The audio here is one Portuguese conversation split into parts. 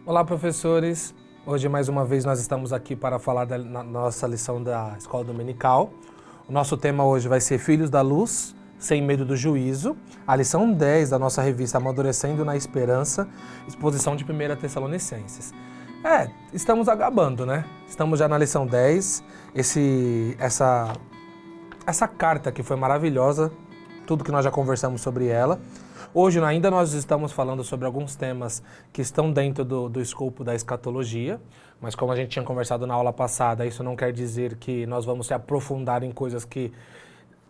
Olá, professores! Hoje, mais uma vez, nós estamos aqui para falar da nossa lição da Escola Dominical. O nosso tema hoje vai ser Filhos da Luz, Sem Medo do Juízo, a lição 10 da nossa revista Amadurecendo na Esperança, exposição de 1 Tessalonicenses. Estamos acabando, né? Estamos já na lição 10, essa carta que foi maravilhosa, tudo que nós já conversamos sobre ela. Hoje ainda nós estamos falando sobre alguns temas que estão dentro do escopo da escatologia, mas como a gente tinha conversado na aula passada, isso não quer dizer que nós vamos se aprofundar em coisas que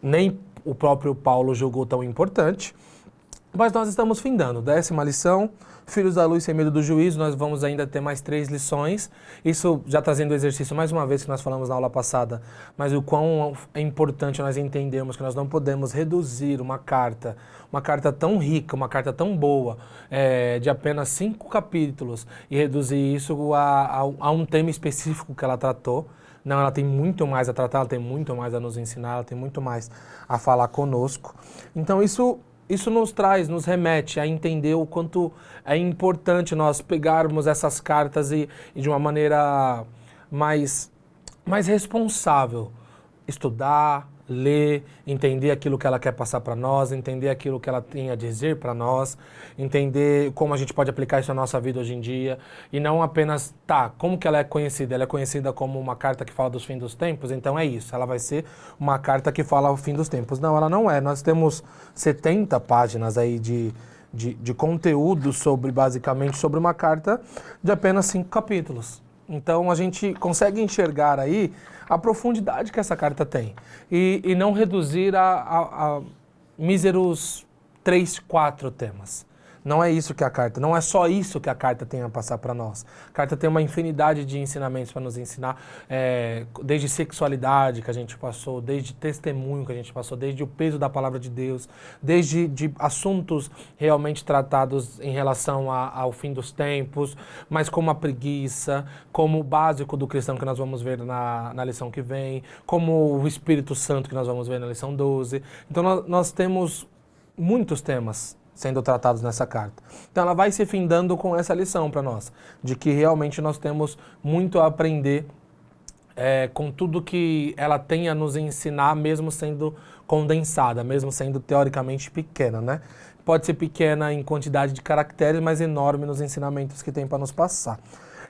nem o próprio Paulo julgou tão importante. Mas nós estamos findando, 10ª lição, Filhos da Luz sem medo do juízo. Nós vamos ainda ter mais 3 lições, isso já trazendo o exercício mais uma vez que nós falamos na aula passada, mas o quão é importante nós entendermos que nós não podemos reduzir uma carta tão rica, uma carta tão boa, de apenas 5 capítulos, e reduzir isso a um tema específico que ela tratou. Não, ela tem muito mais a tratar, ela tem muito mais a nos ensinar, ela tem muito mais a falar conosco. Então isso nos remete a entender o quanto é importante nós pegarmos essas cartas e de uma maneira mais responsável, estudar, ler, entender aquilo que ela quer passar para nós, entender aquilo que ela tem a dizer para nós, entender como a gente pode aplicar isso na nossa vida hoje em dia, e não apenas, como que ela é conhecida? Ela é conhecida como uma carta que fala dos fins dos tempos, então é isso, ela vai ser uma carta que fala o fim dos tempos. Não, ela não é. Nós temos 70 páginas aí de conteúdo basicamente sobre uma carta de apenas 5 capítulos. Então a gente consegue enxergar aí a profundidade que essa carta tem e não reduzir a míseros 3, 4 temas. Não é isso que a carta, não é só isso que a carta tem a passar para nós. A carta tem uma infinidade de ensinamentos para nos ensinar, desde sexualidade que a gente passou, desde testemunho que a gente passou, desde o peso da palavra de Deus, desde assuntos realmente tratados em relação ao fim dos tempos, mas como a preguiça, como o básico do cristão que nós vamos ver na lição que vem, como o Espírito Santo que nós vamos ver na lição 12. Então nós temos muitos temas sendo tratados nessa carta. Então ela vai se findando com essa lição para nós, de que realmente nós temos muito a aprender com tudo que ela tem a nos ensinar, mesmo sendo condensada, mesmo sendo teoricamente pequena, né? Pode ser pequena em quantidade de caracteres, mas enorme nos ensinamentos que tem para nos passar.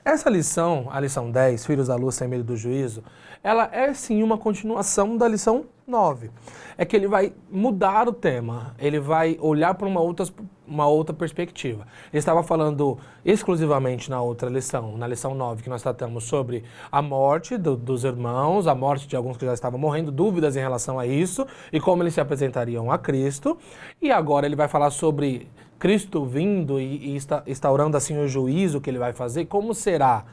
Essa lição, a lição 10, Filhos da Luz sem medo do juízo, ela é sim uma continuação da lição 9. É que ele vai mudar o tema, ele vai olhar para uma outra perspectiva. Ele estava falando exclusivamente na outra lição, na lição 9, que nós tratamos sobre a morte dos irmãos, a morte de alguns que já estavam morrendo, dúvidas em relação a isso, e como eles se apresentariam a Cristo. E agora ele vai falar sobre Cristo vindo e instaurando assim o juízo que ele vai fazer. Como será?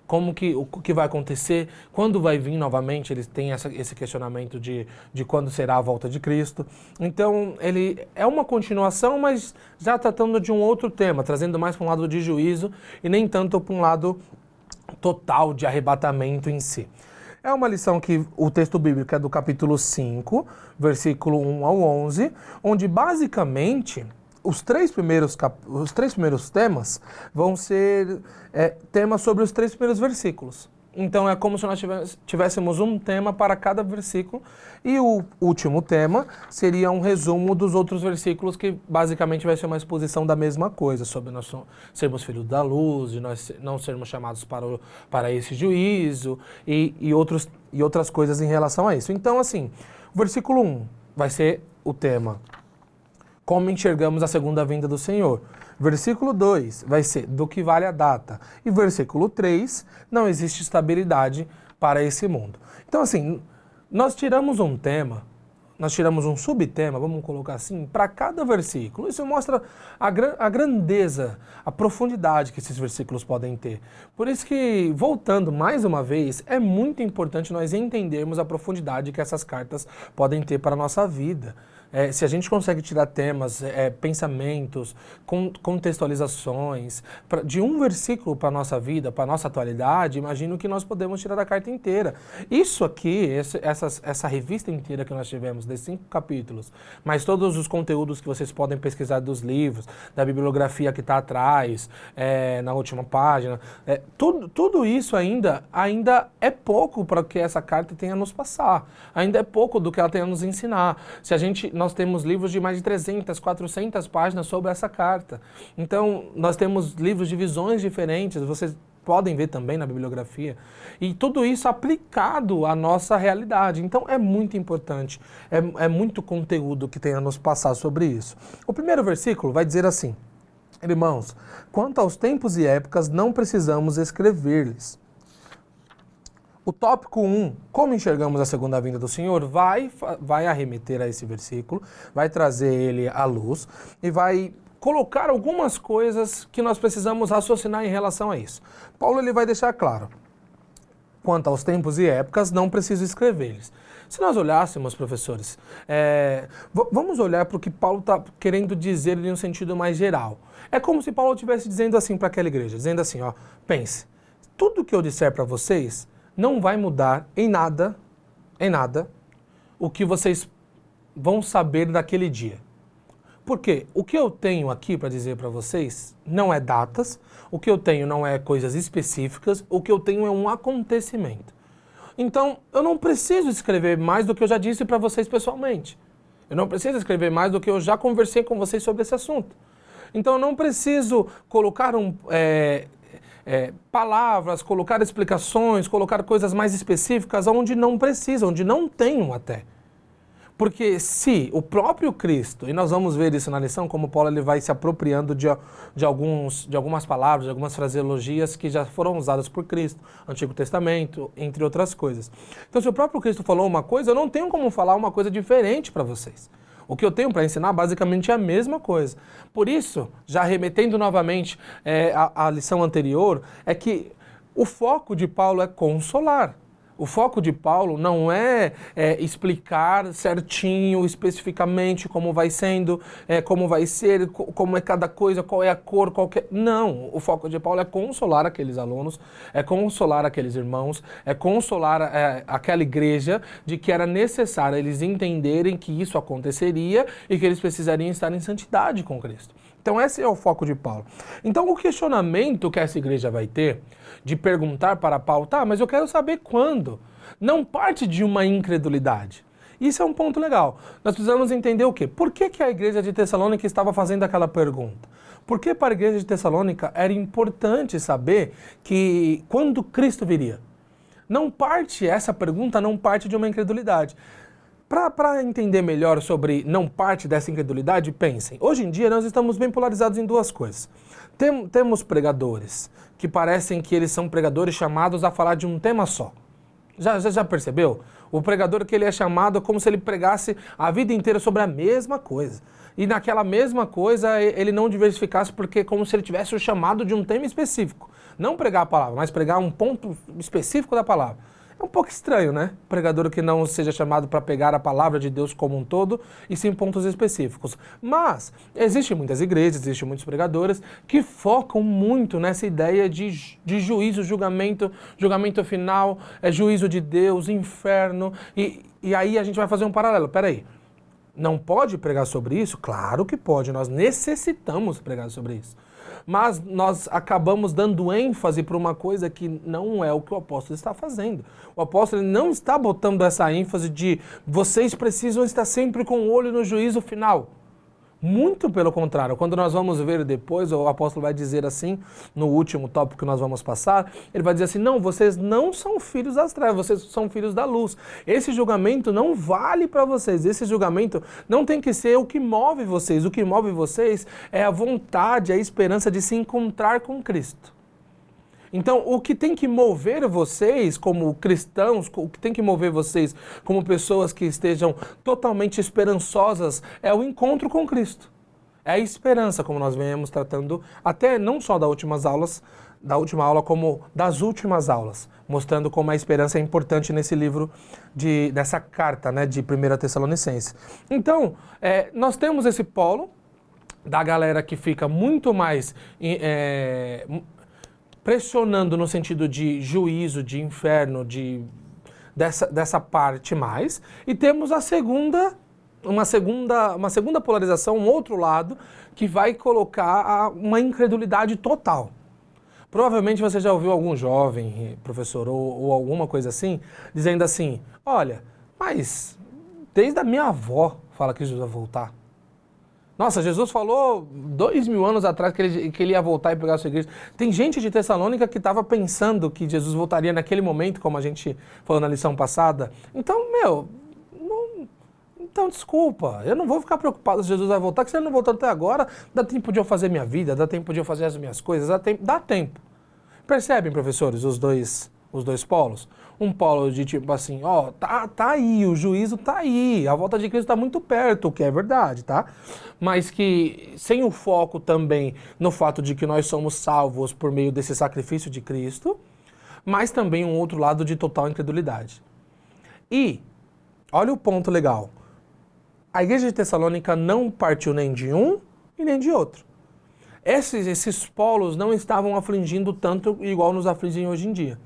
O que vai acontecer? Quando vai vir novamente? Eles têm esse questionamento de quando será a volta de Cristo. Então, ele é uma continuação, mas já tratando de um outro tema, trazendo mais para um lado de juízo e nem tanto para um lado total de arrebatamento em si. É uma lição que o texto bíblico é do capítulo 5, versículo 1 ao 11, onde basicamente os três primeiros temas vão ser temas sobre os 3 primeiros versículos. Então é como se nós tivéssemos um tema para cada versículo, e o último tema seria um resumo dos outros versículos, que basicamente vai ser uma exposição da mesma coisa, sobre nós sermos filhos da luz, de nós não sermos chamados para esse juízo e outras coisas em relação a isso. Então assim, o versículo 1 vai ser o tema: como enxergamos a segunda vinda do Senhor. Versículo 2 vai ser do que vale a data. E versículo 3, não existe estabilidade para esse mundo. Então assim, nós tiramos um tema, nós tiramos um subtema, vamos colocar assim, para cada versículo. Isso mostra a grandeza, a profundidade que esses versículos podem ter. Por isso que, voltando mais uma vez, é muito importante nós entendermos a profundidade que essas cartas podem ter para a nossa vida. se a gente consegue tirar temas, pensamentos, contextualizações, de um versículo para a nossa vida, para a nossa atualidade, imagino que nós podemos tirar da carta inteira. Isso aqui, essa revista inteira que nós tivemos, desses 5 capítulos, mas todos os conteúdos que vocês podem pesquisar dos livros, da bibliografia que está atrás, na última página, tudo isso ainda é pouco para que essa carta tenha a nos passar. Ainda é pouco do que ela tem a nos ensinar. Nós temos livros de mais de 300, 400 páginas sobre essa carta. Então, nós temos livros de visões diferentes, vocês podem ver também na bibliografia. E tudo isso aplicado à nossa realidade. Então, é muito importante, é muito conteúdo que tem a nos passar sobre isso. O primeiro versículo vai dizer assim: irmãos, quanto aos tempos e épocas, não precisamos escrever-lhes. O tópico 1, como enxergamos a segunda vinda do Senhor, vai arremeter a esse versículo, vai trazer ele à luz e vai colocar algumas coisas que nós precisamos raciocinar em relação a isso. Paulo ele vai deixar claro: quanto aos tempos e épocas, não preciso escrever-lhes. Se nós olhássemos, professores, vamos olhar para o que Paulo está querendo dizer em um sentido mais geral. É como se Paulo estivesse dizendo assim para aquela igreja, dizendo assim, pense, tudo que eu disser para vocês não vai mudar em nada, o que vocês vão saber daquele dia. Porque o que eu tenho aqui para dizer para vocês não é datas, o que eu tenho não é coisas específicas, o que eu tenho é um acontecimento. Então, eu não preciso escrever mais do que eu já disse para vocês pessoalmente. Eu não preciso escrever mais do que eu já conversei com vocês sobre esse assunto. Então, eu não preciso colocar palavras, colocar explicações, colocar coisas mais específicas onde não precisa, onde não tenho até. Porque se o próprio Cristo, e nós vamos ver isso na lição, como Paulo ele vai se apropriando de algumas palavras, de algumas fraseologias que já foram usadas por Cristo, Antigo Testamento, entre outras coisas. Então, se o próprio Cristo falou uma coisa, eu não tenho como falar uma coisa diferente para vocês. O que eu tenho para ensinar basicamente é a mesma coisa. Por isso, já remetendo novamente à lição anterior, é que o foco de Paulo é consolar. O foco de Paulo não é explicar certinho, especificamente como vai sendo, como vai ser, como é cada coisa, qual é a cor, Não, o foco de Paulo é consolar aqueles alunos, é consolar aqueles irmãos, é consolar aquela igreja de que era necessário eles entenderem que isso aconteceria e que eles precisariam estar em santidade com Cristo. Então esse é o foco de Paulo. Então o questionamento que essa igreja vai ter de perguntar para Paulo, mas eu quero saber quando, não parte de uma incredulidade. Isso é um ponto legal. Nós precisamos entender o quê? Por que a igreja de Tessalônica estava fazendo aquela pergunta? Porque para a igreja de Tessalônica era importante saber que quando Cristo viria. Essa pergunta não parte de uma incredulidade. Para entender melhor sobre não parte dessa incredulidade, pensem. Hoje em dia nós estamos bem polarizados em duas coisas. Temos pregadores que parecem que eles são pregadores chamados a falar de um tema só. Já percebeu? O pregador que ele é chamado como se ele pregasse a vida inteira sobre a mesma coisa. E naquela mesma coisa ele não diversificasse porque como se ele tivesse o chamado de um tema específico. Não pregar a palavra, mas pregar um ponto específico da palavra. É um pouco estranho, né? Pregador que não seja chamado para pegar a palavra de Deus como um todo, e sim pontos específicos. Mas existem muitas igrejas, existem muitos pregadores que focam muito nessa ideia de juízo, julgamento final, juízo de Deus, inferno. E aí a gente vai fazer um paralelo. Peraí, não pode pregar sobre isso? Claro que pode, nós necessitamos pregar sobre isso. Mas nós acabamos dando ênfase para uma coisa que não é o que o apóstolo está fazendo. O apóstolo não está botando essa ênfase de vocês precisam estar sempre com o olho no juízo final. Muito pelo contrário, quando nós vamos ver depois, o apóstolo vai dizer assim, no último tópico que nós vamos passar, ele vai dizer assim, não, vocês não são filhos das trevas, vocês são filhos da luz. Esse julgamento não vale para vocês, esse julgamento não tem que ser o que move vocês é a vontade, a esperança de se encontrar com Cristo. Então, o que tem que mover vocês como cristãos, o que tem que mover vocês como pessoas que estejam totalmente esperançosas é o encontro com Cristo. É a esperança, como nós venhamos tratando, até não só da última aula, como das últimas aulas, mostrando como a esperança é importante nesse livro, dessa carta, né, de 1 Tessalonicenses. Então, nós temos esse polo da galera que fica muito mais pressionando no sentido de juízo, de inferno, dessa parte mais, e temos uma segunda polarização, um outro lado, que vai colocar uma incredulidade total. Provavelmente você já ouviu algum jovem, professor, ou alguma coisa assim, dizendo assim, olha, mas desde a minha avó fala que Jesus vai voltar. Nossa, Jesus falou 2000 anos atrás que ele ia voltar e pegar a sua igreja. Tem gente de Tessalônica que estava pensando que Jesus voltaria naquele momento, como a gente falou na lição passada. Então, então desculpa, eu não vou ficar preocupado se Jesus vai voltar, que se ele não voltou até agora, dá tempo de eu fazer minha vida, dá tempo de eu fazer as minhas coisas, dá tempo. Percebem, professores, os dois polos? Um polo de tipo assim, ó, tá aí, o juízo tá aí, a volta de Cristo tá muito perto, o que é verdade, tá? Mas que sem o foco também no fato de que nós somos salvos por meio desse sacrifício de Cristo, mas também um outro lado de total incredulidade. E, olha o ponto legal, a igreja de Tessalônica não partiu nem de um e nem de outro. Esses polos não estavam afligindo tanto igual nos afligem hoje em dia.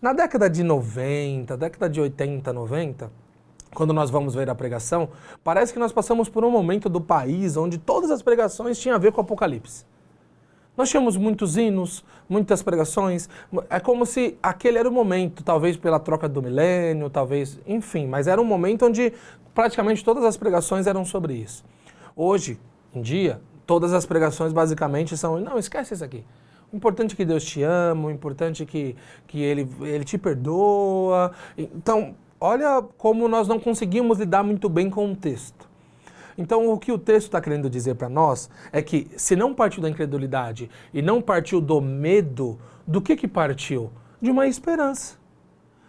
Na década de 90, década de 80, 90, quando nós vamos ver a pregação, parece que nós passamos por um momento do país onde todas as pregações tinham a ver com o Apocalipse. Nós tínhamos muitos hinos, muitas pregações, é como se aquele era o momento, talvez pela troca do milênio, talvez, enfim, mas era um momento onde praticamente todas as pregações eram sobre isso. Hoje, em dia, todas as pregações basicamente são, não, esquece isso aqui. O importante é que Deus te ama, o importante é que Ele te perdoa. Então, olha como nós não conseguimos lidar muito bem com o texto. Então, o que o texto está querendo dizer para nós é que se não partiu da incredulidade e não partiu do medo, do que partiu? De uma esperança.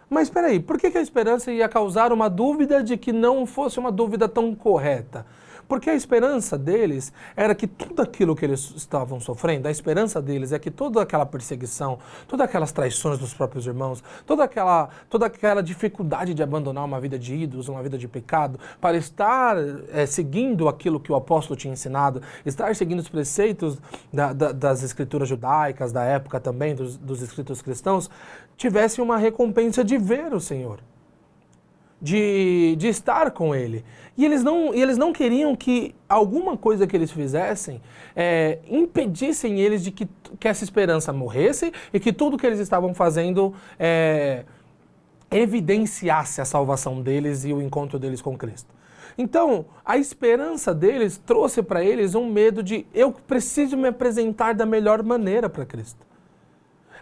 Mas espera aí, por que a esperança ia causar uma dúvida de que não fosse uma dúvida tão correta? Porque a esperança deles era que tudo aquilo que eles estavam sofrendo, a esperança deles é que toda aquela perseguição, todas aquelas traições dos próprios irmãos, toda aquela dificuldade de abandonar uma vida de ídolos, uma vida de pecado, para estar seguindo aquilo que o apóstolo tinha ensinado, estar seguindo os preceitos das escrituras judaicas, da época também, dos escritos cristãos, tivesse uma recompensa de ver o Senhor. De estar com Ele. E eles não queriam que alguma coisa que eles fizessem impedissem eles de que essa esperança morresse e que tudo que eles estavam fazendo evidenciasse a salvação deles e o encontro deles com Cristo. Então, a esperança deles trouxe para eles um medo de eu preciso me apresentar da melhor maneira para Cristo.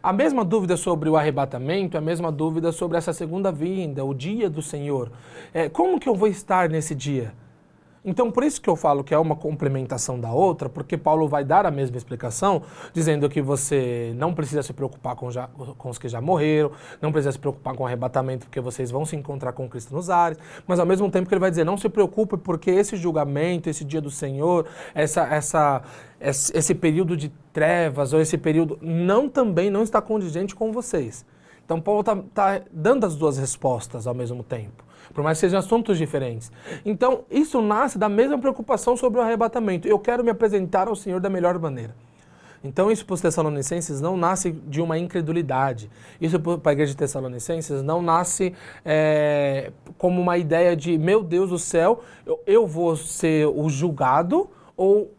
A mesma dúvida sobre o arrebatamento, a mesma dúvida sobre essa segunda vinda, o dia do Senhor. Como que eu vou estar nesse dia? Então, por isso que eu falo que é uma complementação da outra, porque Paulo vai dar a mesma explicação, dizendo que você não precisa se preocupar com os que já morreram, não precisa se preocupar com o arrebatamento, porque vocês vão se encontrar com Cristo nos ares, mas ao mesmo tempo que ele vai dizer, não se preocupe, porque esse julgamento, esse dia do Senhor, esse período de trevas, ou esse período, também não está condigente com vocês. Então, Paulo está dando as duas respostas ao mesmo tempo, por mais que sejam assuntos diferentes. Então, isso nasce da mesma preocupação sobre o arrebatamento. Eu quero me apresentar ao Senhor da melhor maneira. Então, isso para os Tessalonicenses não nasce de uma incredulidade. Isso para a igreja de Tessalonicenses não nasce como uma ideia de, meu Deus do céu, eu vou ser o julgado, ou,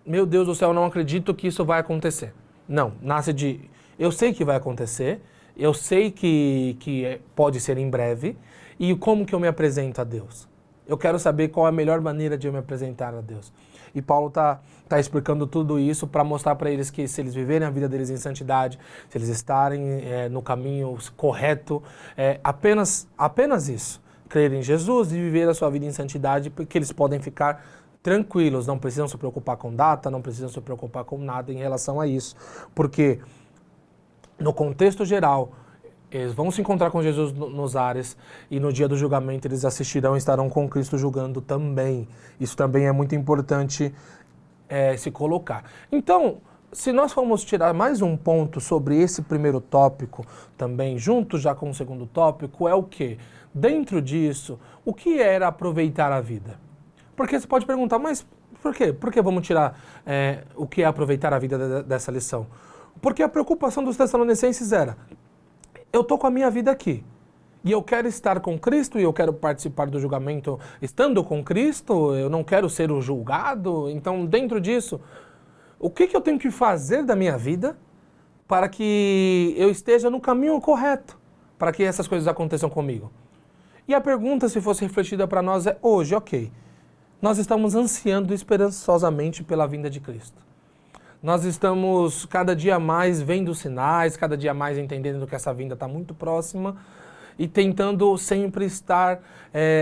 meu Deus do céu, eu não acredito que isso vai acontecer. Não, nasce de, eu sei que vai acontecer, eu sei que pode ser em breve, e como que eu me apresento a Deus? Eu quero saber qual é a melhor maneira de eu me apresentar a Deus. E Paulo está explicando tudo isso para mostrar para eles que se eles viverem a vida deles em santidade, se eles estarem no caminho correto, apenas isso, crer em Jesus e viver a sua vida em santidade, porque eles podem ficar tranquilos, não precisam se preocupar com data, não precisam se preocupar com nada em relação a isso, porque no contexto geral, eles vão se encontrar com Jesus nos ares e no dia do julgamento eles assistirão e estarão com Cristo julgando também. Isso também é muito importante se colocar. Então, se nós formos tirar mais um ponto sobre esse primeiro tópico também, junto já com o segundo tópico, é o quê? Dentro disso, o que era aproveitar a vida? Porque você pode perguntar, mas por quê? Por que vamos tirar o que é aproveitar a vida dessa lição? Porque a preocupação dos Tessalonicenses era, eu estou com a minha vida aqui, e eu quero estar com Cristo, e eu quero participar do julgamento estando com Cristo, eu não quero ser o julgado, então dentro disso, o que eu tenho que fazer da minha vida para que eu esteja no caminho correto, para que essas coisas aconteçam comigo? E a pergunta, se fosse refletida para nós, é hoje, ok, nós estamos ansiando esperançosamente pela vinda de Cristo. Nós estamos cada dia mais vendo sinais, cada dia mais entendendo que essa vinda está muito próxima e tentando sempre estar,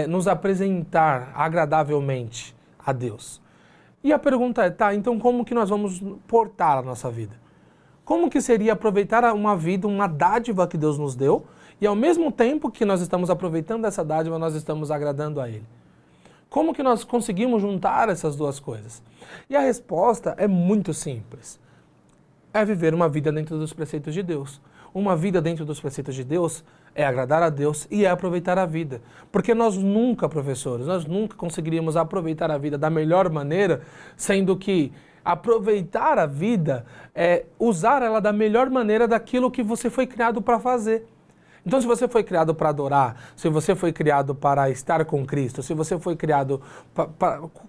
nos apresentar agradavelmente a Deus. E a pergunta é, tá, então como que nós vamos portar a nossa vida? Como que seria aproveitar uma vida, uma dádiva que Deus nos deu, e ao mesmo tempo que nós estamos aproveitando essa dádiva, nós estamos agradando a Ele? Como que nós conseguimos juntar essas duas coisas? E a resposta é muito simples. É viver uma vida dentro dos preceitos de Deus. Uma vida dentro dos preceitos de Deus é agradar a Deus e é aproveitar a vida. Porque nós nunca, professores, nós nunca conseguiríamos aproveitar a vida da melhor maneira, sendo que aproveitar a vida é usar ela da melhor maneira daquilo que você foi criado para fazer. Então, se você foi criado para adorar, se você foi criado para estar com Cristo, se você foi criado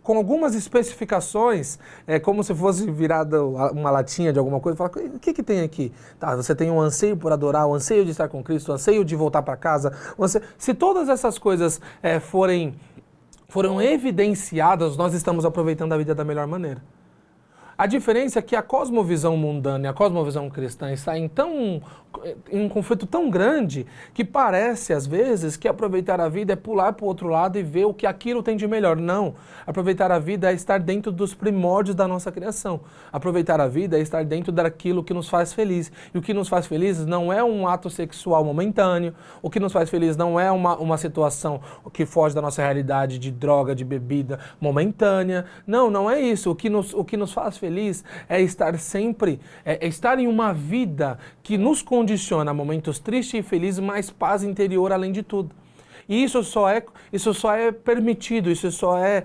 com algumas especificações, como se fosse virada uma latinha de alguma coisa, fala, o que tem aqui? Tá, você tem um anseio por adorar, um anseio de estar com Cristo, um anseio de voltar para casa. Se todas essas coisas foram evidenciadas, nós estamos aproveitando a vida da melhor maneira. A diferença é que a cosmovisão mundana e a cosmovisão cristã está em um conflito tão grande que parece, às vezes, que aproveitar a vida é pular para o outro lado e ver o que aquilo tem de melhor. Não. Aproveitar a vida é estar dentro dos primórdios da nossa criação. Aproveitar a vida é estar dentro daquilo que nos faz feliz. E o que nos faz felizes não é um ato sexual momentâneo. O que nos faz feliz não é uma situação que foge da nossa realidade de droga, de bebida momentânea. Não, não é isso. O que nos faz feliz é estar sempre, estar em uma vida que nos condiciona a momentos tristes e felizes, mas paz interior além de tudo. E isso só é permitido, isso só é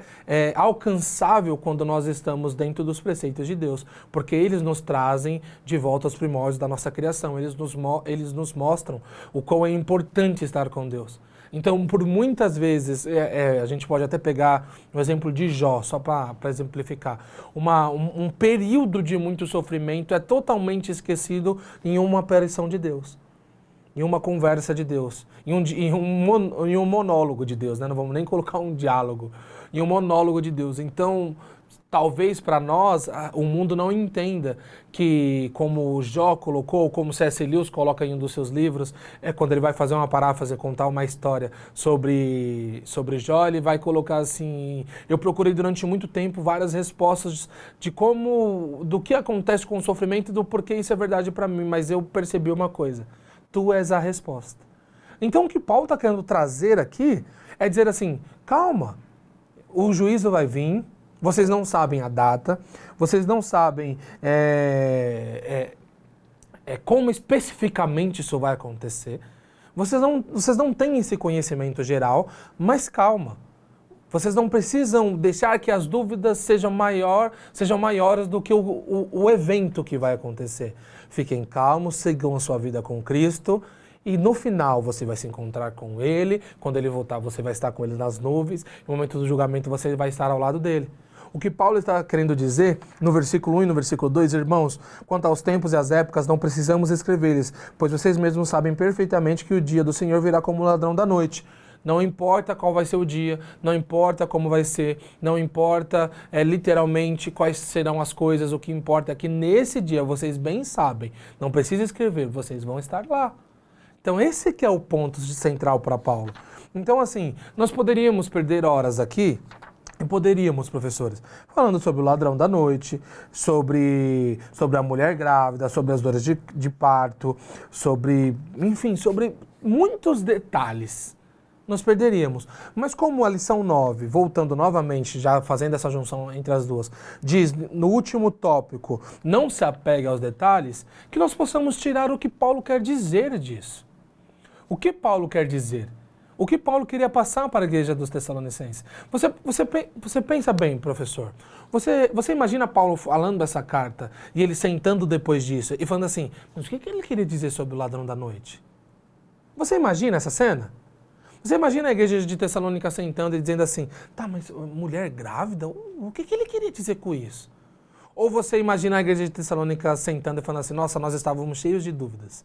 alcançável quando nós estamos dentro dos preceitos de Deus, porque eles nos trazem de volta aos primórdios da nossa criação, eles nos mostram o quão é importante estar com Deus. Então, por muitas vezes, a gente pode até pegar o exemplo de Jó, só para exemplificar. Um período de muito sofrimento é totalmente esquecido em uma aparição de Deus, em uma conversa de Deus, em um monólogo de Deus, né? Não vamos nem colocar um diálogo, em um monólogo de Deus. Então, talvez para nós o mundo não entenda que, como o Jó colocou, como C.S. Lewis coloca em um dos seus livros, quando ele vai fazer uma paráfrase, contar uma história sobre Jó, ele vai colocar assim, eu procurei durante muito tempo várias respostas do que acontece com o sofrimento e do porquê isso é verdade para mim, mas eu percebi uma coisa, tu és a resposta. Então o que Paulo está querendo trazer aqui é dizer assim, calma, o juízo vai vir, vocês não sabem a data, vocês não sabem como especificamente isso vai acontecer, vocês não têm esse conhecimento geral, mas calma. Vocês não precisam deixar que as dúvidas sejam maiores do que o evento que vai acontecer. Fiquem calmos, sigam a sua vida com Cristo, e no final você vai se encontrar com Ele, quando Ele voltar você vai estar com Ele nas nuvens, no momento do julgamento você vai estar ao lado dEle. O que Paulo está querendo dizer no versículo 1 e no versículo 2, irmãos, quanto aos tempos e às épocas não precisamos escrever-lhes, pois vocês mesmos sabem perfeitamente que o dia do Senhor virá como ladrão da noite. Não importa qual vai ser o dia, não importa como vai ser, não importa literalmente quais serão as coisas, o que importa é que nesse dia vocês bem sabem, não precisa escrever, vocês vão estar lá. Então esse que é o ponto central para Paulo. Então assim, nós poderíamos perder horas aqui, e poderíamos, professores, falando sobre o ladrão da noite, sobre a mulher grávida, sobre as dores de parto, sobre muitos detalhes. nós perderíamos. Mas como a lição 9, voltando novamente, já fazendo essa junção entre as duas, diz no último tópico, não se apegue aos detalhes, que nós possamos tirar o que Paulo quer dizer disso. O que Paulo quer dizer? O que Paulo queria passar para a igreja dos Tessalonicenses? Você pensa bem, professor. Você imagina Paulo falando essa carta e ele sentando depois disso e falando assim, mas o que ele queria dizer sobre o ladrão da noite? Você imagina essa cena? Você imagina a igreja de Tessalônica sentando e dizendo assim, tá, mas mulher grávida? O que ele queria dizer com isso? Ou você imagina a igreja de Tessalônica sentando e falando assim, nossa, nós estávamos cheios de dúvidas.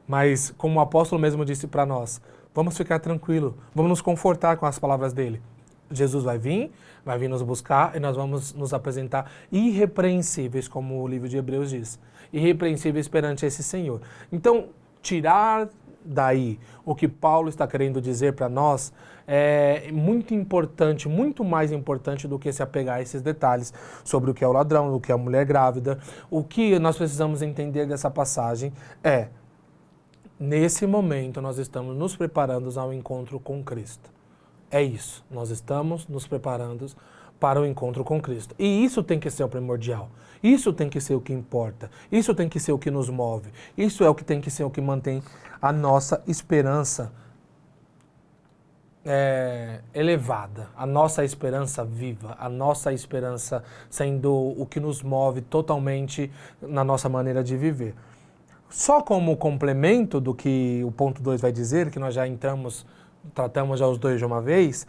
Mas, como o apóstolo mesmo disse para nós, vamos ficar tranquilo, vamos nos confortar com as palavras dele. Jesus vai vir nos buscar e nós vamos nos apresentar irrepreensíveis, como o livro de Hebreus diz. Irrepreensíveis perante esse Senhor. Então, tirar daí o que Paulo está querendo dizer para nós é muito importante, muito mais importante do que se apegar a esses detalhes sobre o que é o ladrão, o que é a mulher grávida. O que nós precisamos entender dessa passagem é, nesse momento nós estamos nos preparando ao encontro com Cristo. É isso, nós estamos nos preparando para o encontro com Cristo. E isso tem que ser o primordial. Isso tem que ser o que importa. Isso tem que ser o que nos move. Isso é o que tem que ser o que mantém a nossa esperança elevada, a nossa esperança viva, a nossa esperança sendo o que nos move totalmente na nossa maneira de viver. Só como complemento do que o ponto 2 vai dizer, que nós já tratamos já os dois de uma vez,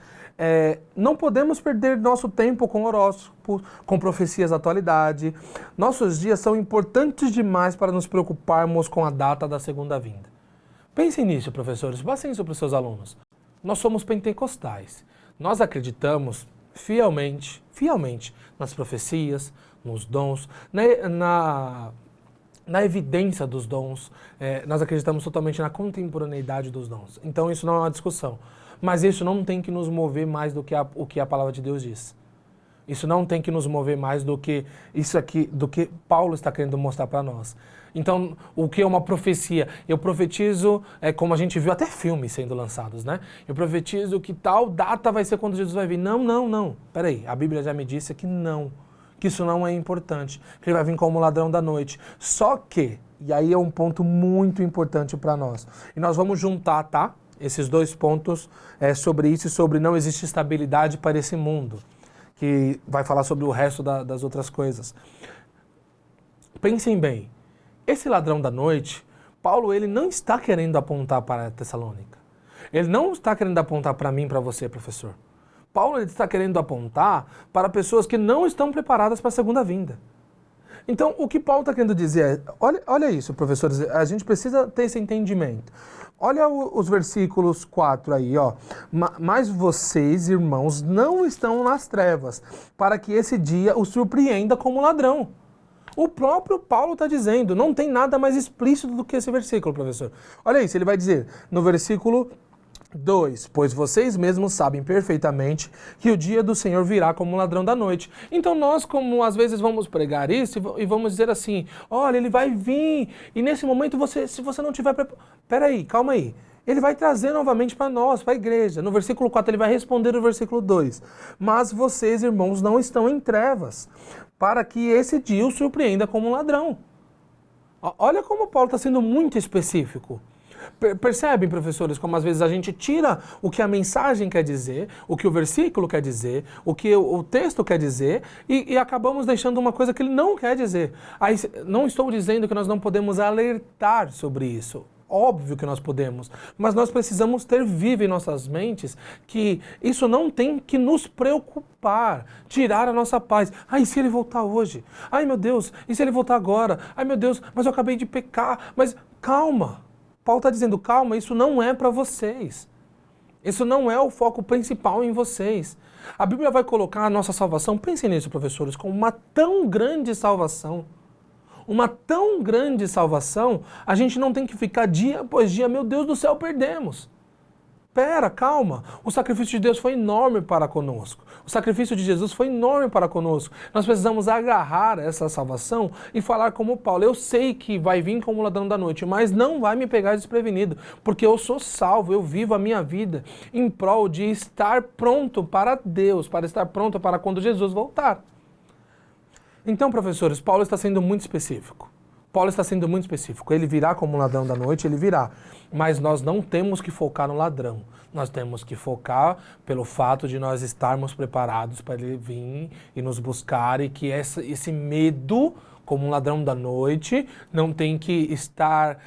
não podemos perder nosso tempo com horóscopos, com profecias da atualidade. Nossos dias são importantes demais para nos preocuparmos com a data da segunda vinda. Pensem nisso, professores, passem isso para os seus alunos. Nós somos pentecostais. Nós acreditamos fielmente nas profecias, nos dons, na evidência dos dons, nós acreditamos totalmente na contemporaneidade dos dons. Então isso não é uma discussão. Mas isso não tem que nos mover mais do que o que a palavra de Deus diz. Isso não tem que nos mover mais do que isso aqui, do que Paulo está querendo mostrar para nós. Então, o que é uma profecia? Eu profetizo, como a gente viu até filmes sendo lançados, né? Eu profetizo que tal data vai ser quando Jesus vai vir. Não. Peraí, a Bíblia já me disse que não. Que isso não é importante, que ele vai vir como ladrão da noite. Só que, e aí é um ponto muito importante para nós, e nós vamos juntar, tá? Esses dois pontos sobre isso e sobre não existe estabilidade para esse mundo, que vai falar sobre o resto das outras coisas. Pensem bem, esse ladrão da noite, Paulo, ele não está querendo apontar para a Tessalônica. Ele não está querendo apontar para mim, para você, professor. Paulo ele está querendo apontar para pessoas que não estão preparadas para a segunda vinda. Então, o que Paulo está querendo dizer é, olha isso, professores, a gente precisa ter esse entendimento. Olha os versículos 4 aí, ó. Mas vocês, irmãos, não estão nas trevas, para que esse dia os surpreenda como ladrão. O próprio Paulo está dizendo, não tem nada mais explícito do que esse versículo, professor. Olha isso, ele vai dizer no versículo 2, pois vocês mesmos sabem perfeitamente que o dia do Senhor virá como um ladrão da noite. Então nós, como às vezes vamos pregar isso e vamos dizer assim, olha, ele vai vir, e nesse momento, se você não tiver preparado, peraí, calma aí. Ele vai trazer novamente para nós, para a igreja. No versículo 4 ele vai responder no versículo 2. Mas vocês, irmãos, não estão em trevas, para que esse dia o surpreenda como um ladrão. Olha como Paulo está sendo muito específico. Percebem, professores, como às vezes a gente tira o que a mensagem quer dizer, o que o versículo quer dizer, o que o texto quer dizer, e acabamos deixando uma coisa que ele não quer dizer. Aí, não estou dizendo que nós não podemos alertar sobre isso. Óbvio que nós podemos, mas nós precisamos ter vivo em nossas mentes que isso não tem que nos preocupar, tirar a nossa paz. Ai, e se ele voltar hoje? Ai, meu Deus, e se ele voltar agora? Ai, meu Deus, mas eu acabei de pecar. Mas calma, Paulo está dizendo, calma, isso não é para vocês. Isso não é o foco principal em vocês. A Bíblia vai colocar a nossa salvação, pensem nisso, professores, como uma tão grande salvação. Uma tão grande salvação, a gente não tem que ficar dia após dia, meu Deus do céu, perdemos. espera, calma. O sacrifício de Deus foi enorme para conosco. O sacrifício de Jesus foi enorme para conosco. Nós precisamos agarrar essa salvação e falar como Paulo. Eu sei que vai vir como ladrão da noite, mas não vai me pegar desprevenido, porque eu sou salvo, eu vivo a minha vida em prol de estar pronto para Deus, para estar pronto para quando Jesus voltar. Então, professores, Paulo está sendo muito específico. Paulo está sendo muito específico. Ele virá como um ladrão da noite, ele virá. Mas nós não temos que focar no ladrão. Nós temos que focar pelo fato de nós estarmos preparados para ele vir e nos buscar, e que esse medo, como um ladrão da noite, não tem que estar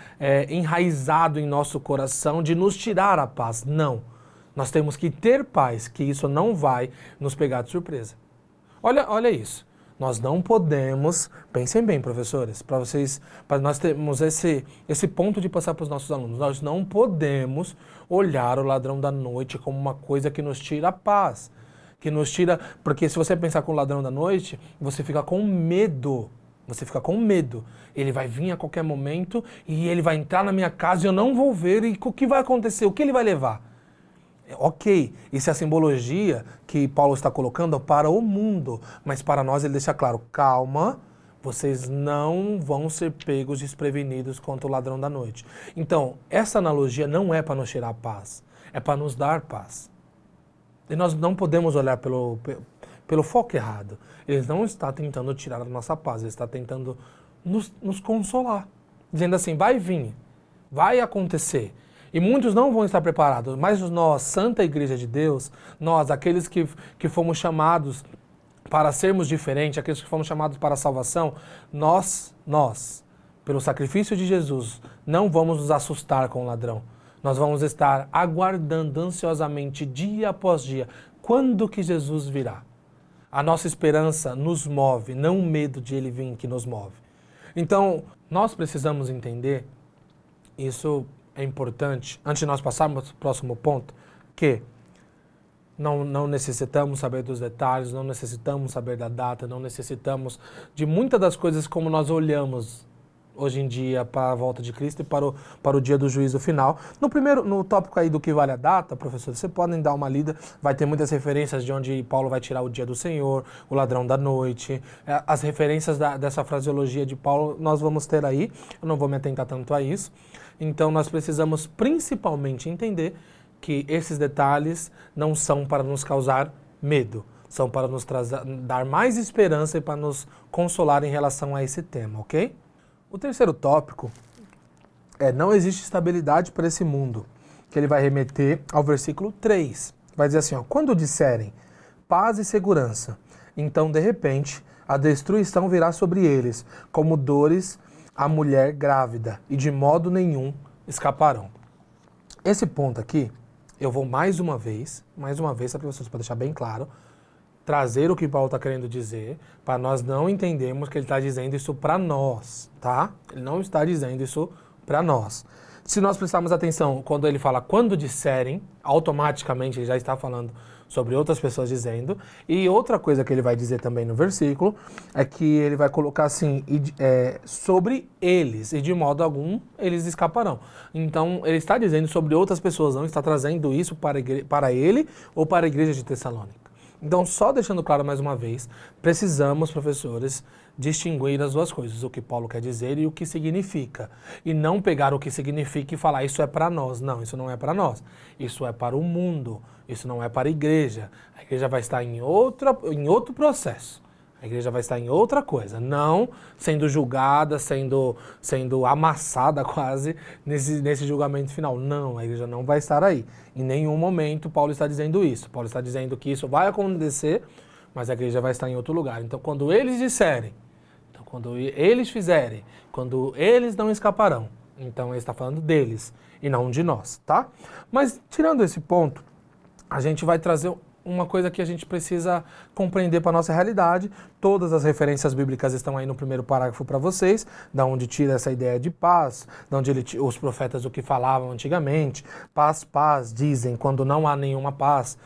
enraizado em nosso coração de nos tirar a paz. Não. Nós temos que ter paz, que isso não vai nos pegar de surpresa. Olha isso. Nós não podemos, pensem bem, professores, para nós termos esse ponto de passar para os nossos alunos, nós não podemos olhar o ladrão da noite como uma coisa que nos tira a paz, que nos tira, porque se você pensar com o ladrão da noite, você fica com medo, ele vai vir a qualquer momento e ele vai entrar na minha casa e eu não vou ver, e o que vai acontecer, o que ele vai levar? Ok, isso é a simbologia que Paulo está colocando para o mundo, mas para nós ele deixa claro, calma, vocês não vão ser pegos desprevenidos contra o ladrão da noite. Então, essa analogia não é para nos tirar paz, é para nos dar paz. E nós não podemos olhar pelo foco errado. Ele não está tentando tirar a nossa paz, ele está tentando nos consolar, dizendo assim, vai vir, vai acontecer. E muitos não vão estar preparados, mas nós, Santa Igreja de Deus, nós, aqueles que fomos chamados para sermos diferentes, aqueles que fomos chamados para a salvação, nós, pelo sacrifício de Jesus, não vamos nos assustar com o ladrão. Nós vamos estar aguardando ansiosamente, dia após dia, quando que Jesus virá. A nossa esperança nos move, não o medo de ele vir que nos move. Então, nós precisamos entender, isso é importante, antes de nós passarmos para o próximo ponto, que não necessitamos saber dos detalhes, não necessitamos saber da data, não necessitamos de muitas das coisas como nós olhamos hoje em dia para a volta de Cristo e para o dia do juízo final. No tópico aí do que vale a data, professor, vocês podem dar uma lida, vai ter muitas referências de onde Paulo vai tirar o dia do Senhor, o ladrão da noite, as referências dessa fraseologia de Paulo nós vamos ter aí, eu não vou me atentar tanto a isso. Então nós precisamos principalmente entender que esses detalhes não são para nos causar medo, são para nos dar mais esperança e para nos consolar em relação a esse tema, ok? O terceiro tópico é não existe estabilidade para esse mundo, que ele vai remeter ao versículo 3. Vai dizer assim, ó, quando disserem paz e segurança, então de repente a destruição virá sobre eles, como dores a mulher grávida, e de modo nenhum escaparão. Esse ponto aqui, eu vou mais uma vez, para deixar bem claro, trazer o que Paulo está querendo dizer, para nós não entendermos que ele está dizendo isso para nós, tá? Ele não está dizendo isso para nós. Se nós prestarmos atenção, quando ele fala quando disserem, automaticamente ele já está falando sobre outras pessoas dizendo. E outra coisa que ele vai dizer também no versículo é que ele vai colocar assim, sobre eles, e de modo algum eles escaparão. Então ele está dizendo sobre outras pessoas, não está trazendo isso para ele ou para a igreja de Tessalônica. Então, só deixando claro mais uma vez, precisamos, professores, distinguir as duas coisas, o que Paulo quer dizer e o que significa. E não pegar o que significa e falar, isso é para nós. Não, isso não é para nós. Isso é para o mundo, isso não é para a igreja. A igreja vai estar em outro processo. A igreja vai estar em outra coisa, não sendo julgada, sendo amassada quase nesse julgamento final. Não, a igreja não vai estar aí. Em nenhum momento Paulo está dizendo isso. Paulo está dizendo que isso vai acontecer, mas a igreja vai estar em outro lugar. Então, quando eles disserem, quando eles fizerem, quando eles não escaparão, então ele está falando deles e não de nós, tá? Mas, tirando esse ponto, a gente vai trazer uma coisa que a gente precisa compreender para a nossa realidade. Todas as referências bíblicas estão aí no primeiro parágrafo para vocês, da onde tira essa ideia de paz, da onde os profetas o que falavam antigamente, paz, paz, dizem, quando não há nenhuma paz,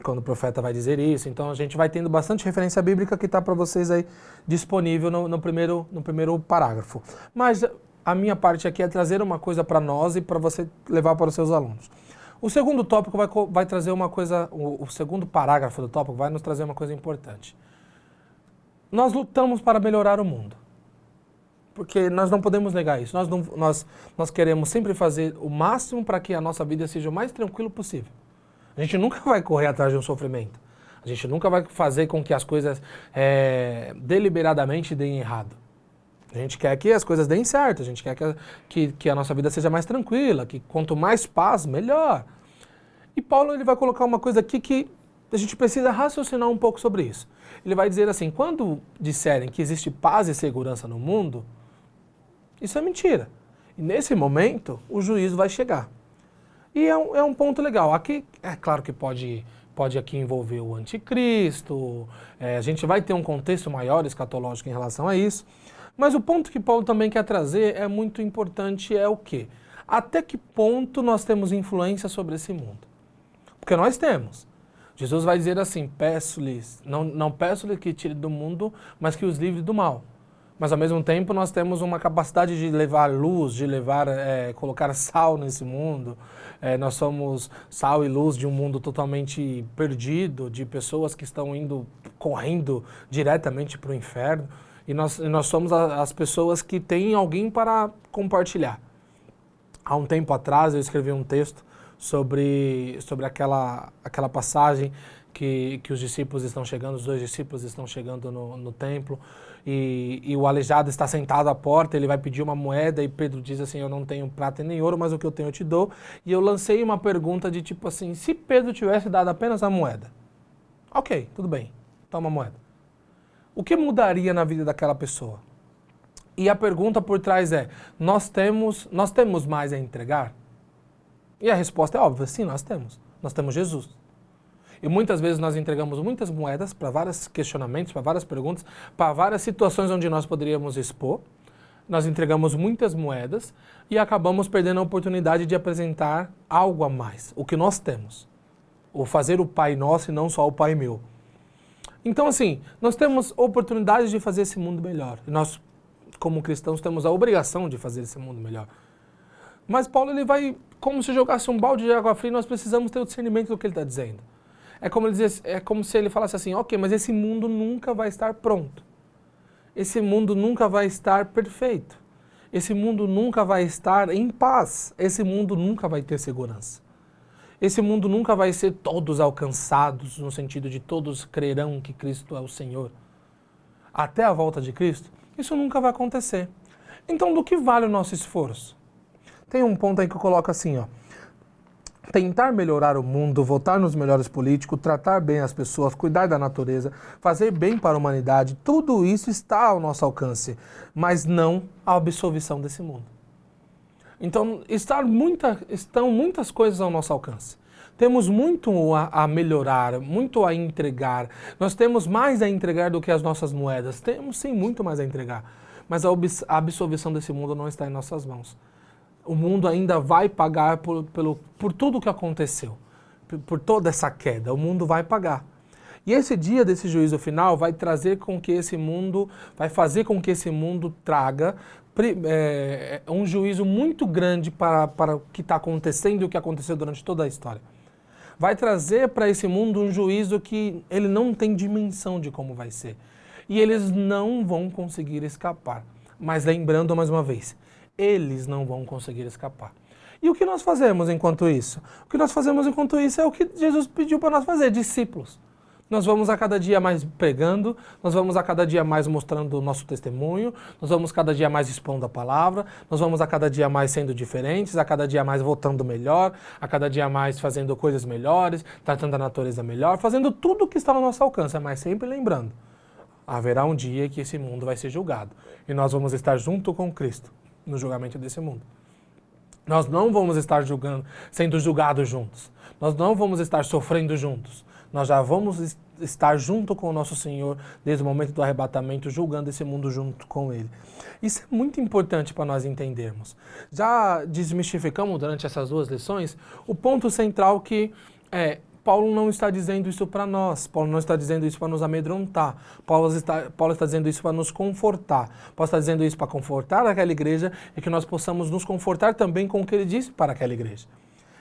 quando o profeta vai dizer isso. Então a gente vai tendo bastante referência bíblica que está para vocês aí disponível no primeiro parágrafo. Mas a minha parte aqui é trazer uma coisa para nós e para você levar para os seus alunos. O segundo tópico vai trazer uma coisa, o segundo parágrafo do tópico vai nos trazer uma coisa importante. Nós lutamos para melhorar o mundo. Porque nós não podemos negar isso. Nós queremos sempre fazer o máximo para que a nossa vida seja o mais tranquilo possível. A gente nunca vai correr atrás de um sofrimento. A gente nunca vai fazer com que as coisas deliberadamente deem errado. A gente quer que as coisas deem certo, a gente quer que a nossa vida seja mais tranquila, que quanto mais paz, melhor. E Paulo ele vai colocar uma coisa aqui que a gente precisa raciocinar um pouco sobre isso. Ele vai dizer assim, quando disserem que existe paz e segurança no mundo, isso é mentira. E nesse momento, o juízo vai chegar. E é um ponto legal. Aqui, é claro que pode aqui envolver o anticristo, a gente vai ter um contexto maior escatológico em relação a isso. Mas o ponto que Paulo também quer trazer é muito importante, é o quê? Até que ponto nós temos influência sobre esse mundo? Porque nós temos. Jesus vai dizer assim, peço-lhes, não peço-lhes que tire do mundo, mas que os livre do mal. Mas ao mesmo tempo nós temos uma capacidade de levar luz, de colocar sal nesse mundo. Nós somos sal e luz de um mundo totalmente perdido, de pessoas que estão correndo diretamente para o inferno. E nós somos as pessoas que têm alguém para compartilhar. Há um tempo atrás eu escrevi um texto sobre aquela passagem que os discípulos estão chegando, os 2 discípulos estão chegando no templo e o aleijado está sentado à porta, ele vai pedir uma moeda e Pedro diz assim, eu não tenho prata nem ouro, mas o que eu tenho eu te dou. E eu lancei uma pergunta de tipo assim, se Pedro tivesse dado apenas a moeda, ok, tudo bem, toma a moeda. O que mudaria na vida daquela pessoa? E a pergunta por trás é, nós temos mais a entregar? E a resposta é óbvia, sim, nós temos. Nós temos Jesus. E muitas vezes nós entregamos muitas moedas para vários questionamentos, para várias perguntas, para várias situações onde nós poderíamos expor. Nós entregamos muitas moedas e acabamos perdendo a oportunidade de apresentar algo a mais, o que nós temos. O fazer o Pai Nosso e não só o Pai Meu. Então, assim, nós temos oportunidade de fazer esse mundo melhor. E nós, como cristãos, temos a obrigação de fazer esse mundo melhor. Mas Paulo, ele vai, como se jogasse um balde de água fria, nós precisamos ter o discernimento do que ele está dizendo. É como se ele falasse assim, ok, mas esse mundo nunca vai estar pronto. Esse mundo nunca vai estar perfeito. Esse mundo nunca vai estar em paz. Esse mundo nunca vai ter segurança. Esse mundo nunca vai ser todos alcançados, no sentido de todos crerão que Cristo é o Senhor. Até a volta de Cristo, isso nunca vai acontecer. Então, do que vale o nosso esforço? Tem um ponto aí que eu coloco assim, ó. Tentar melhorar o mundo, votar nos melhores políticos, tratar bem as pessoas, cuidar da natureza, fazer bem para a humanidade, tudo isso está ao nosso alcance, mas não a absolvição desse mundo. Então, estão muitas coisas ao nosso alcance. Temos muito a melhorar, muito a entregar. Nós temos mais a entregar do que as nossas moedas. Temos sim muito mais a entregar. Mas a absolvição desse mundo não está em nossas mãos. O mundo ainda vai pagar por tudo o que aconteceu, por toda essa queda. O mundo vai pagar. E esse dia desse juízo final vai fazer com que esse mundo traga um juízo muito grande para o que está acontecendo e o que aconteceu durante toda a história. Vai trazer para esse mundo um juízo que ele não tem dimensão de como vai ser. E eles não vão conseguir escapar. Mas lembrando mais uma vez, eles não vão conseguir escapar. E o que nós fazemos enquanto isso? O que nós fazemos enquanto isso é o que Jesus pediu para nós fazer, discípulos. Nós vamos a cada dia mais pregando, nós vamos a cada dia mais mostrando o nosso testemunho, nós vamos cada dia mais expondo a palavra, nós vamos a cada dia mais sendo diferentes, a cada dia mais votando melhor, a cada dia mais fazendo coisas melhores, tratando a natureza melhor, fazendo tudo o que está ao nosso alcance, mas sempre lembrando, haverá um dia que esse mundo vai ser julgado e nós vamos estar junto com Cristo no julgamento desse mundo. Nós não vamos estar sendo julgados juntos. Nós não vamos estar sofrendo juntos. Nós já vamos estar junto com o nosso Senhor desde o momento do arrebatamento, julgando esse mundo junto com Ele. Isso é muito importante para nós entendermos. Já desmistificamos durante essas 2 lições o ponto central que Paulo não está dizendo isso para nós, Paulo não está dizendo isso para nos amedrontar, Paulo está dizendo isso para nos confortar, Paulo está dizendo isso para confortar aquela igreja e que nós possamos nos confortar também com o que ele disse para aquela igreja.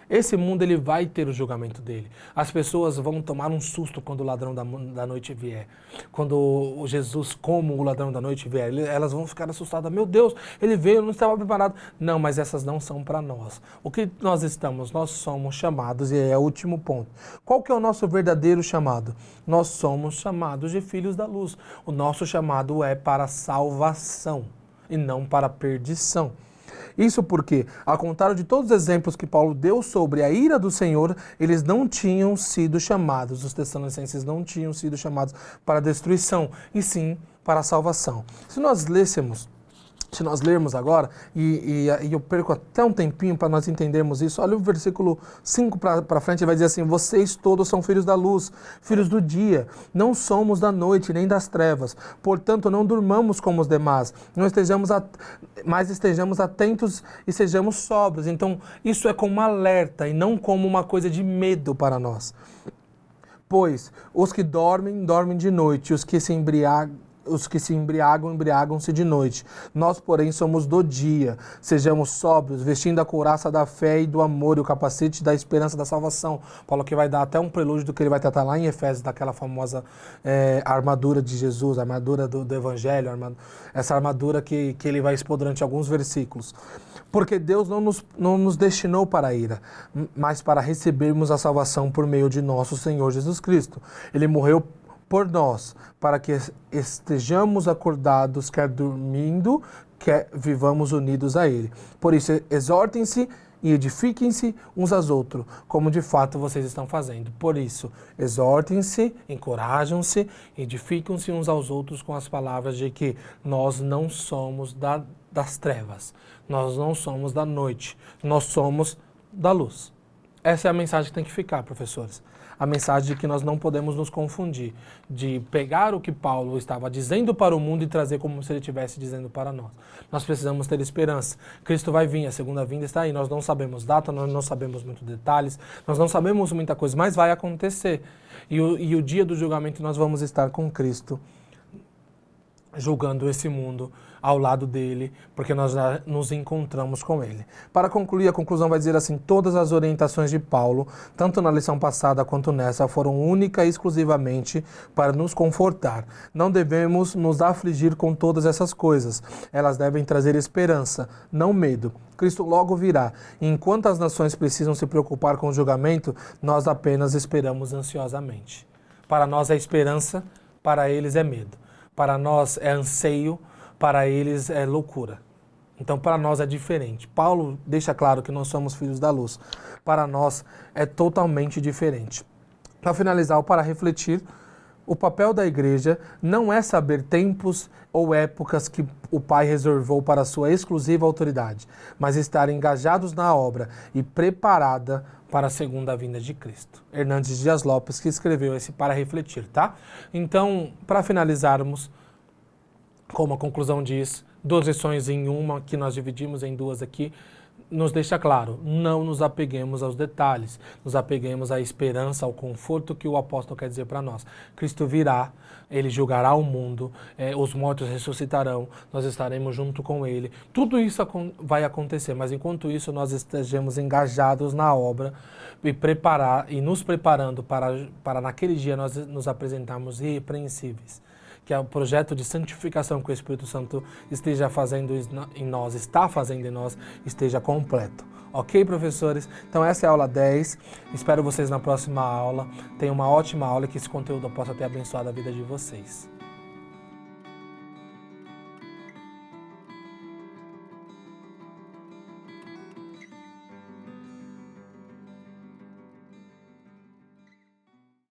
Esse mundo ele vai ter o julgamento dele. As pessoas vão tomar um susto quando o ladrão da noite vier. Quando o Jesus, como o ladrão da noite vier, elas vão ficar assustadas. Meu Deus, ele veio, eu não estava preparado. Não, mas essas não são para nós. O que nós estamos? Nós somos chamados, e é o último ponto. Qual que é o nosso verdadeiro chamado? Nós somos chamados de filhos da luz. O nosso chamado é para salvação e não para perdição. Isso porque, ao contrário de todos os exemplos que Paulo deu sobre a ira do Senhor, eles não tinham sido chamados, os tessalonicenses não tinham sido chamados para a destruição, e sim para a salvação. Se nós lermos agora, e eu perco até um tempinho para nós entendermos isso, olha o versículo 5 para frente, vai dizer assim: vocês todos são filhos da luz, filhos do dia, não somos da noite nem das trevas, portanto não durmamos como os demais, mas estejamos atentos e sejamos sóbrios. Então isso é como um alerta e não como uma coisa de medo para nós. Pois os que dormem, dormem de noite, os que se embriagam, embriagam-se de noite. Nós, porém, somos do dia. Sejamos sóbrios, vestindo a couraça da fé e do amor e o capacete da esperança da salvação. Paulo que vai dar até um prelúdio do que ele vai tratar lá em Efésios, daquela famosa armadura de Jesus, a armadura do Evangelho, essa armadura que ele vai expor durante alguns versículos. Porque Deus não nos destinou para a ira, mas para recebermos a salvação por meio de nosso Senhor Jesus Cristo. Ele morreu por nós, para que estejamos acordados, quer dormindo, quer vivamos unidos a Ele. Por isso, exortem-se e edifiquem-se uns aos outros, como de fato vocês estão fazendo. Por isso, exortem-se, encorajam-se, edificam-se uns aos outros com as palavras de que nós não somos das trevas, nós não somos da noite, nós somos da luz. Essa é a mensagem que tem que ficar, professores. A mensagem de que nós não podemos nos confundir, de pegar o que Paulo estava dizendo para o mundo e trazer como se ele estivesse dizendo para nós. Nós precisamos ter esperança. Cristo vai vir, a segunda vinda está aí. Nós não sabemos data, nós não sabemos muitos detalhes, nós não sabemos muita coisa, mas vai acontecer. E o dia do julgamento nós vamos estar com Cristo, julgando esse mundo ao lado dele, porque nós já nos encontramos com ele. Para concluir, a conclusão vai dizer assim: todas as orientações de Paulo, tanto na lição passada quanto nessa, foram única e exclusivamente para nos confortar. Não devemos nos afligir com todas essas coisas. Elas devem trazer esperança, não medo. Cristo logo virá. E enquanto as nações precisam se preocupar com o julgamento, nós apenas esperamos ansiosamente. Para nós é esperança, para eles é medo. Para nós é anseio, para eles é loucura. Então, para nós é diferente. Paulo deixa claro que nós somos filhos da luz. Para nós é totalmente diferente. Para finalizar, ou para refletir, o papel da igreja não é saber tempos ou épocas que o Pai reservou para sua exclusiva autoridade, mas estar engajados na obra e preparada para a segunda vinda de Cristo. Hernandes Dias Lopes que escreveu esse para refletir, tá? Então, para finalizarmos, como a conclusão diz, 2 lições em uma, que nós dividimos em 2 aqui, nos deixa claro, não nos apeguemos aos detalhes, nos apeguemos à esperança, ao conforto que o apóstolo quer dizer para nós. Cristo virá, ele julgará o mundo, os mortos ressuscitarão, nós estaremos junto com ele. Tudo isso vai acontecer, mas enquanto isso nós estejamos engajados na obra e nos preparando para naquele dia nós nos apresentarmos irrepreensíveis. Que é o projeto de santificação que o Espírito Santo esteja fazendo em nós, está fazendo em nós, esteja completo. Ok, professores? Então essa é a aula 10. Espero vocês na próxima aula. Tenham uma ótima aula e que esse conteúdo possa ter abençoado a vida de vocês.